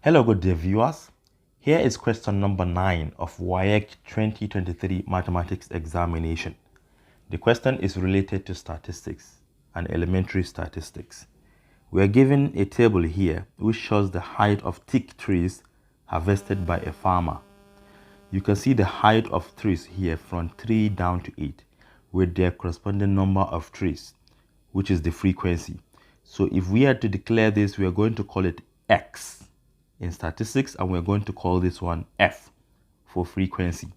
Hello, good day viewers. Here is question number 9 of WAEC 2023 Mathematics Examination. The question is related to statistics and elementary statistics. We are given a table here which shows the height of thick trees harvested by a farmer. You can see the height of trees here from 3 down to 8 with their corresponding number of trees, which is the frequency. So if we are to declare this, we are going to call it X in statistics, and we're going to call this one F for frequency.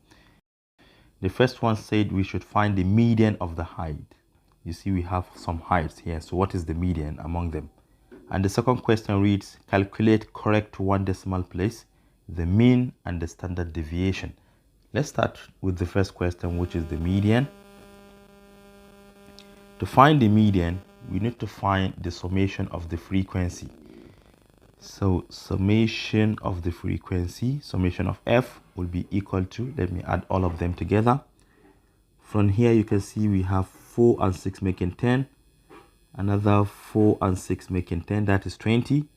The first one said we should find the median of the height. You see we have some heights here, so what is the median among them? And the second question reads, calculate correct to one decimal place the mean and the standard deviation. Let's start with the first question, which is the median. To find the median, we need to find the summation of the frequency. So summation of the frequency, summation of F will be equal to, let me add all of them together. From here you can see we have 4 and 6 making 10, another 4 and 6 making 10, that is 20,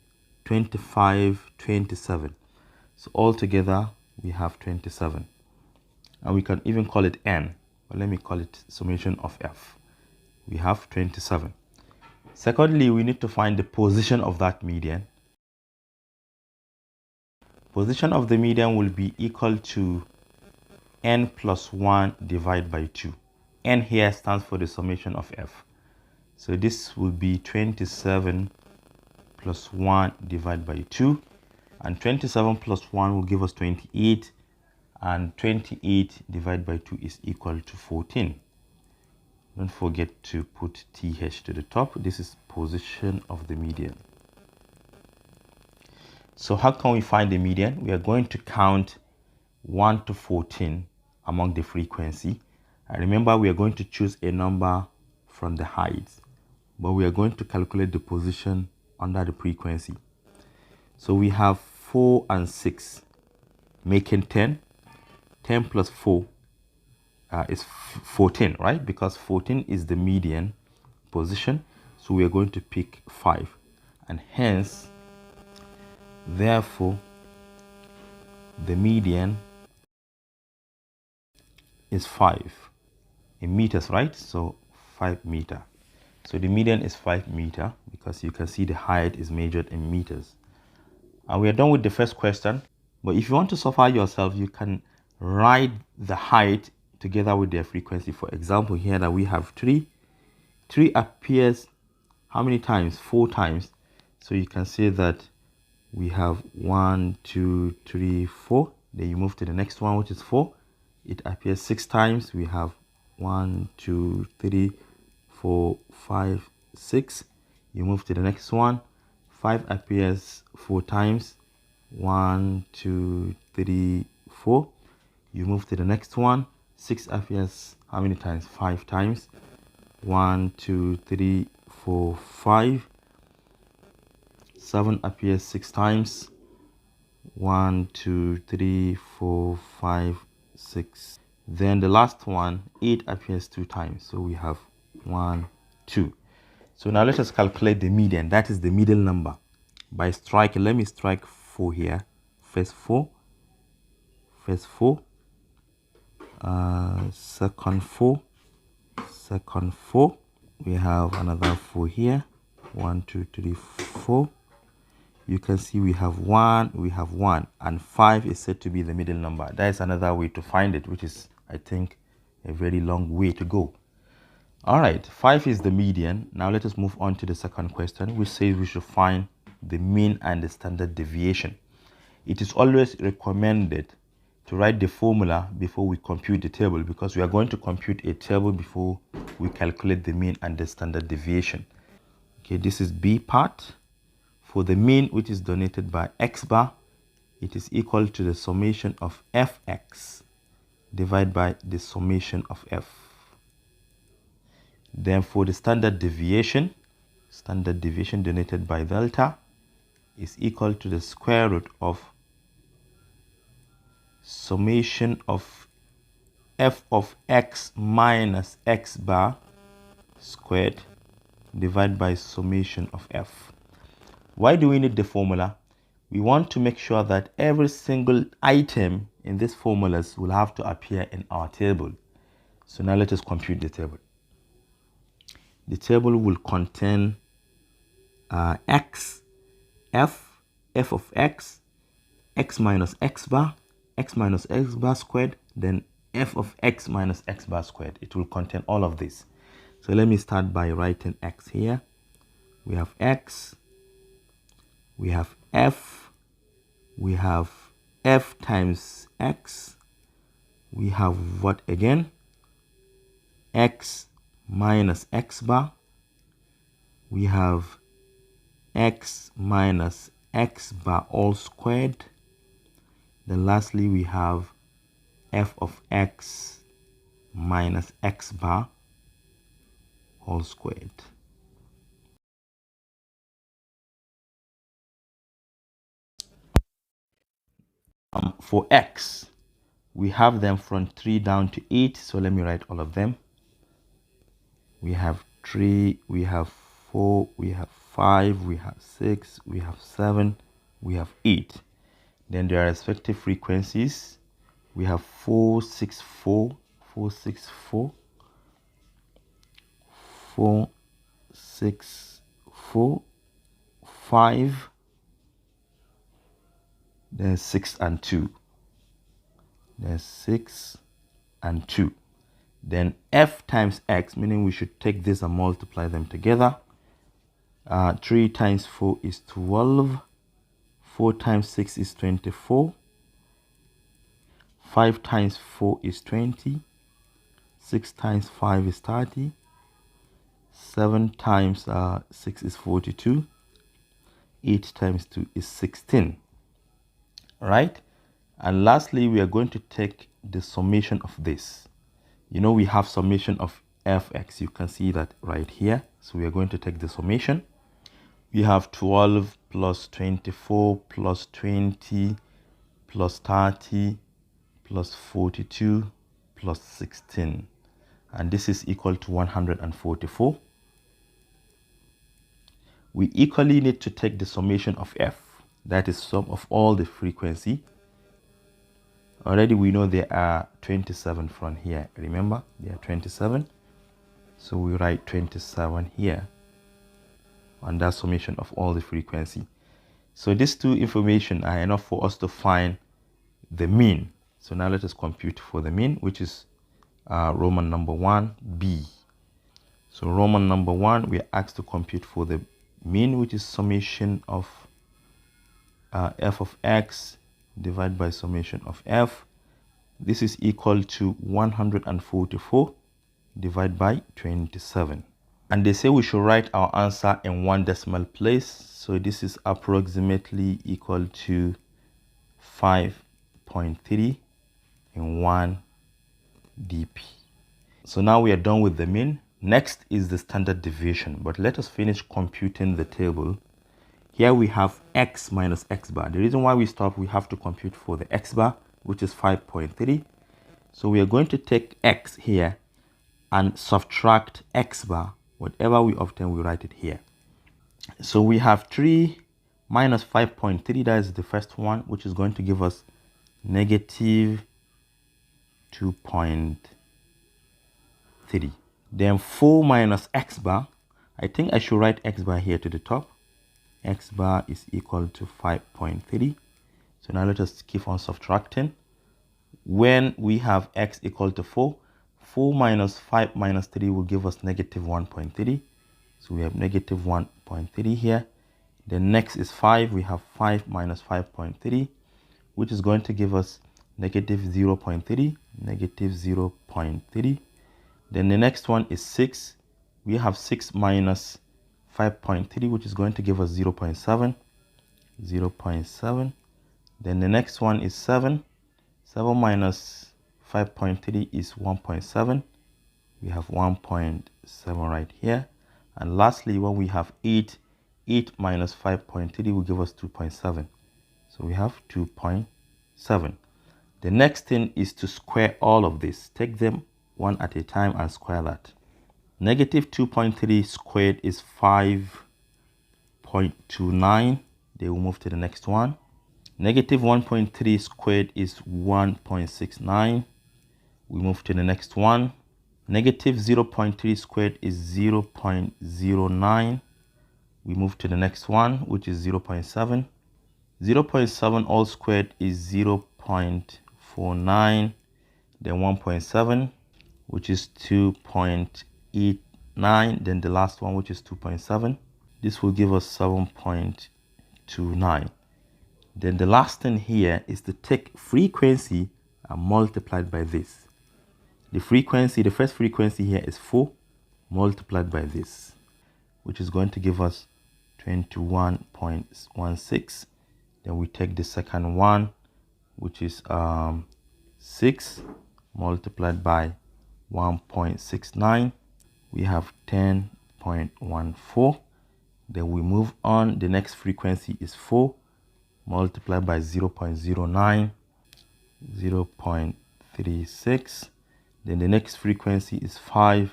25, 27. So altogether we have 27, and we can even call it N, but let me call it summation of F. We have 27. Secondly, we need to find the position of that median. Position of the median will be equal to N plus 1 divided by 2. N here stands for the summation of F. So this will be 27 plus 1 divided by 2. And 27 plus 1 will give us 28. And 28 divided by 2 is equal to 14. Don't forget to put TH to the top. This is position of the median. So how can we find the median? We are going to count 1 to 14 among the frequency. And remember, we are going to choose a number from the heights, but we are going to calculate the position under the frequency. So we have 4 and 6 making 10. 10 plus 4 is 14, right? Because 14 is the median position. So we are going to pick 5. And hence, therefore, the median is 5 in meters, right? So 5 meter. So the median is 5 meter because you can see the height is measured in meters. And we are done with the first question. But if you want to suffer yourself, you can write the height together with their frequency. For example, here that we have 3. 3 appears how many times? 4 times. So you can say that we have 1, 2, 3, 4. Then you move to the next one, which is 4. It appears 6 times. We have 1, 2, 3, 4, 5, 6. You move to the next one. 5 appears 4 times. 1, 2, 3, 4. You move to the next one. 6 appears how many times? 5 times. 1, 2, 3, 4, 5. 7 appears 6 times. 1, 2, 3, 4, 5, 6. Then the last one, 8 appears 2 times. So we have 1, 2. So now let us calculate the median. That is the middle number. By striking, let me strike 4 here. First 4. First 4. Second 4. Second 4. We have another 4 here. 1, 2, 3, 4. You can see we have 1, and 5 is said to be the middle number. That is another way to find it, which is, I think, a very long way to go. All right, 5 is the median. Now let us move on to the second question, which says we should find the mean and the standard deviation. It is always recommended to write the formula before we compute the table, because we are going to compute a table before we calculate the mean and the standard deviation. Okay, this is B part. For the mean, which is denoted by x bar, it is equal to the summation of fx divided by the summation of f. Then for the standard deviation denoted by delta is equal to the square root of summation of f of x minus x bar squared divided by summation of f. Why do we need the formula? we want to make sure that every single item in these formulas will have to appear in our table. So now let us compute the table. The table will contain x, f of x minus x bar squared, then f of x minus x bar squared. It will contain all of this. So let me start by writing x here. We have x, we have f times x, we have what again? X minus x bar, we have x minus x bar all squared, then lastly we have f of x minus x bar all squared. For x, we have them from 3 down to 8, so let me write all of them. We have 3, we have 4, we have 5, we have 6, we have 7, we have 8. Then their respective frequencies, we have 4, 6, 4, 4, 6, 4, 4, 6, 4, 5, then 6 and 2. Then 6 and 2. Then f times x, meaning we should take this and multiply them together. 3 times 4 is 12. 4 times 6 is 24. 5 times 4 is 20. 6 times 5 is 30. 7 times 6 is 42. 8 times 2 is 16. Right? And lastly, we are going to take the summation of this. You know, we have summation of fx. You can see that right here. So we are going to take the summation. We have 12 plus 24 plus 20 plus 30 plus 42 plus 16. And this is equal to 144. We equally need to take the summation of f. That is sum of all the frequency. Already we know there are 27 from here. Remember, there are 27. So we write 27 here. And that's summation of all the frequency. So these two information are enough for us to find the mean. So now let us compute for the mean, which is Roman number 1, B. So Roman number 1, we are asked to compute for the mean, which is summation of f of x divided by summation of f. This is equal to 144 divided by 27. And they say we should write our answer in 1 decimal place. So this is approximately equal to 5.3 in 1 dp. So now we are done with the mean. Next is the standard deviation. But let us finish computing the table. Here we have x minus x bar. The reason why we stop, we have to compute for the x bar, which is 5.3. So we are going to take x here and subtract x bar. Whatever we obtain, we write it here. So we have 3 minus 5.3. That is the first one, which is going to give us negative 2.3. Then 4 minus x bar. I think I should write x bar here to the top. X bar is equal to 5.3. So now let us keep on subtracting. When we have x equal to 4, 4 minus 5 minus 3 will give us negative 1.3. So we have negative 1.3 here. Then next is 5. We have 5 minus 5.3, which is going to give us negative 0.3, negative 0.3. Then the next one is 6. We have 6 minus 5.3, which is going to give us 0.7, 0.7. Then the next one is 7. 7 minus 5.3 is 1.7. We have 1.7 right here. And lastly, when we have 8, 8 minus 5.3 will give us 2.7. So we have 2.7. The next thing is to square all of this. Take them one at a time and square that. Negative 2.3 squared is 5.29. They will move to the next one. Negative 1.3 squared is 1.69. We move to the next one. Negative 0.3 squared is 0.09. We move to the next one, which is 0.7. 0.7 all squared is 0.49. Then 1.7, which is 2.89. Then the last one, which is 2.7. This will give us 7.29. Then the last thing here is to take frequency and multiplied by this. The frequency, the first frequency here is 4 multiplied by this, which is going to give us 21.16. Then we take the second one, which is 6 multiplied by 1.69. We have 10.14. Then we move on. The next frequency is 4 multiplied by 0.09, 0.36. Then the next frequency is 5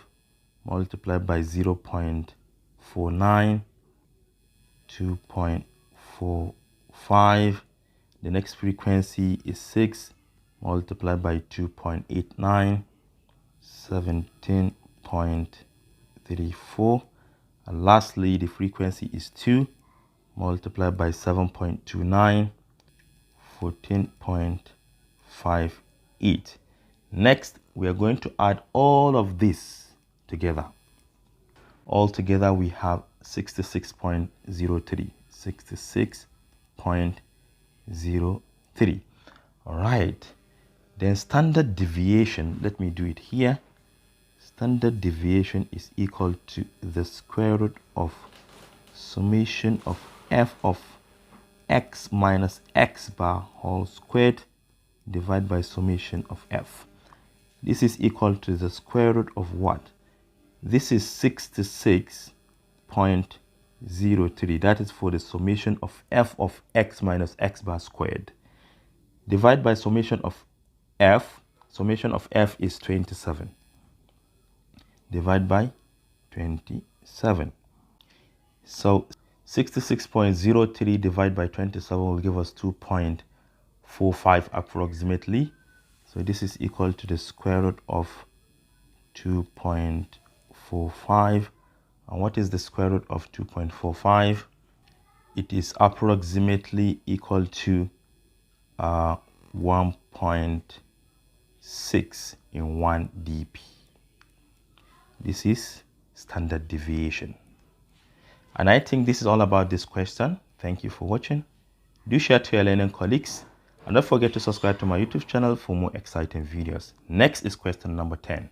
multiplied by 0.49, 2.45. The next frequency is 6 multiplied by 2.89, 17.34. And lastly, the frequency is 2 multiplied by 7.29, 14.58. Next, we are going to add all of this together. All together, we have 66.03. 66.03. All right. Then standard deviation, let me do it here. Standard deviation is equal to the square root of summation of f of x minus x bar whole squared divided by summation of f. This is equal to the square root of what? This is 66.03. That is for the summation of f of x minus x bar squared. Divide by summation of f. Summation of f is 27. Divide by 27. So 66.03 divided by 27 will give us 2.45 approximately. So this is equal to the square root of 2.45. And what is the square root of 2.45? It is approximately equal to 1.6 in 1 dp. This is standard deviation. And I think this is all about this question. Thank you for watching. Do share to your learning colleagues. And don't forget to subscribe to my YouTube channel for more exciting videos. Next is question number 10.